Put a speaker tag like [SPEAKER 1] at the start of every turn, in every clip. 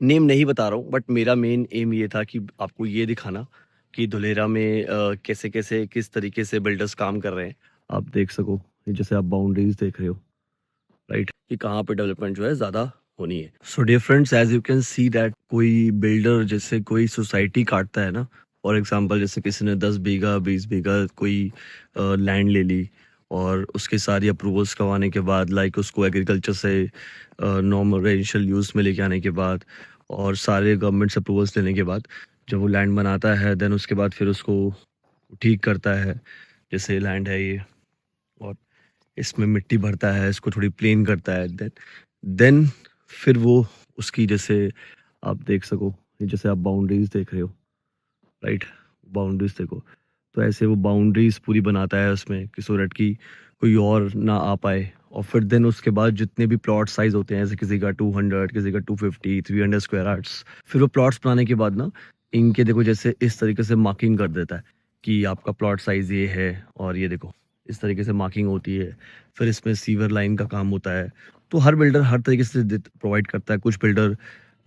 [SPEAKER 1] Name नहीं बता रहा हूँ, बट मेरा मेन एम ये था कि आपको ये दिखाना कि धुलेरा में कैसे-कैसे, किस तरीके से बिल्डर्स काम कर रहे हैं। आप देख सको, ये जैसे आप बाउंड्रीज़ देख रहे हो, राइट? कि कहाँ पे डेवलपमेंट जो है ज़्यादा होनी है। So dear friends, as you can see that कोई बिल्डर जैसे कोई सोसाइटी काटता है ना, फॉर एग्ज़ाम्पल जैसे किसी ने 10 बीघा, 20 बीघा कोई लैंड ले ली और उसकी सारी अप्रूवल्स करवाने के बाद लाइक उसको एग्रीकल्चर से नॉर्मल रेजिडेंशियल यूज़ में लेके आने के बाद और सारे गवर्नमेंट से अप्रूवल्स लेने के बाद जब वो लैंड बनाता है, देन उसके बाद फिर उसको ठीक करता है। जैसे लैंड है ये और इसमें मिट्टी भरता है, इसको थोड़ी प्लेन करता है, देन फिर वो उसकी जैसे आप देख सको, ये जैसे आप बाउंड्रीज़ देख रहे हो, राइट? बाउंड्रीज़ देखो, तो ऐसे वो बाउंड्रीज़ पूरी बनाता है उसमें कि सो दैट कि कोई और ना आ पाए और फिर देन उसके बाद जितने भी प्लॉट साइज़ होते हैं, जैसे किसी का 200, किसी का 250, 300 स्क्वायर यार्ड्स, फिर वो प्लॉट्स बनाने के बाद ना, इनके देखो जैसे इस तरीके से मार्किंग कर देता है कि आपका प्लॉट साइज़ ये है और ये देखो, इस तरीके से मार्किंग होती है। फिर इसमें सीवर लाइन का काम होता है। तो हर बिल्डर हर तरीके से प्रोवाइड करता है। कुछ बिल्डर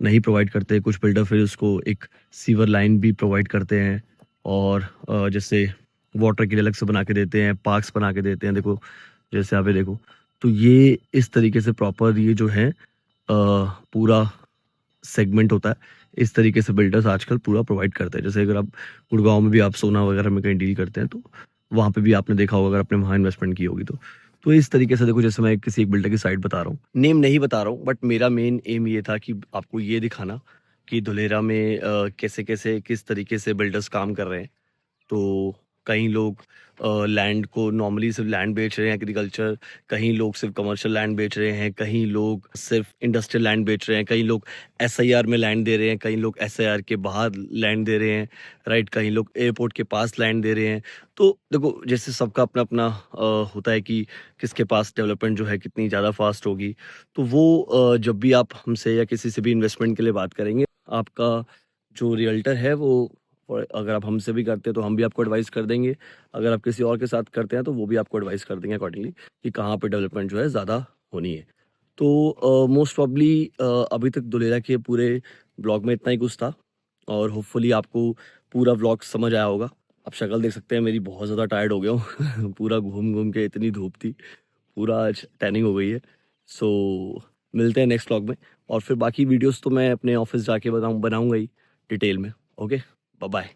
[SPEAKER 1] नहीं प्रोवाइड करते, कुछ बिल्डर फिर उसको एक सीवर लाइन भी प्रोवाइड करते हैं और जैसे वाटर के लिए अलग से बना के देते हैं, पार्क्स बना के देते हैं। देखो, जैसे आप ये देखो, तो ये इस तरीके से प्रॉपर ये जो है पूरा सेगमेंट होता है। इस तरीके से बिल्डर्स आजकल पूरा प्रोवाइड करते हैं। जैसे अगर आप गुड़गाँव में भी आप सोना वगैरह में कहीं डील करते हैं, तो वहाँ पे भी आपने देखा होगा अगर आपने वहाँ इन्वेस्टमेंट की होगी तो। तो इस तरीके से देखो, जैसे मैं किसी एक बिल्डर की साइट बता रहा हूँ, नेम नहीं बता रहा हूँ, बट मेरा मेन एम ये था कि आपको ये दिखाना कि धुलेरा में कैसे-कैसे, किस तरीके से बिल्डर्स काम कर रहे हैं। तो कई लोग लैंड को नॉर्मली सिर्फ लैंड बेच रहे हैं एग्रीकल्चर, कहीं लोग सिर्फ कमर्शियल लैंड बेच रहे हैं, कहीं लोग सिर्फ इंडस्ट्रियल लैंड बेच रहे हैं, कई लोग एसआईआर में लैंड दे रहे हैं, कई लोग एसआईआर के बाहर लैंड दे रहे हैं, राइट? कहीं लोग एयरपोर्ट के पास लैंड दे रहे हैं। तो देखो, जैसे सबका अपना अपना होता है कि किसके पास डेवलपमेंट जो है कितनी ज़्यादा फास्ट होगी। तो वो जब भी आप हमसे या किसी से भी इन्वेस्टमेंट के लिए बात करेंगे, आपका जो रियल्टर है वो, और अगर आप हमसे भी करते हैं तो हम भी आपको एडवाइस कर देंगे। अगर आप किसी और के साथ करते हैं तो वो भी आपको एडवाइस कर देंगे अकॉर्डिंगली कि कहाँ पे डेवलपमेंट जो है ज़्यादा होनी है। तो मोस्ट प्रॉब्ली अभी तक धुलेरा के पूरे ब्लॉग में इतना ही कुछ था और होपफुली आपको पूरा व्लॉग समझ आया होगा। आप शक्ल देख सकते हैं मेरी, बहुत ज़्यादा टायर्ड हो गया हूँ पूरा घूम-घूम के, इतनी धूप थी, पूरा आज टैनिंग हो गई है। सो मिलते हैं नेक्स्ट व्लॉग में और फिर बाकी वीडियोज़ तो मैं अपने ऑफ़िस जाके बनाऊँगा ही डिटेल में। Okay, bye-bye.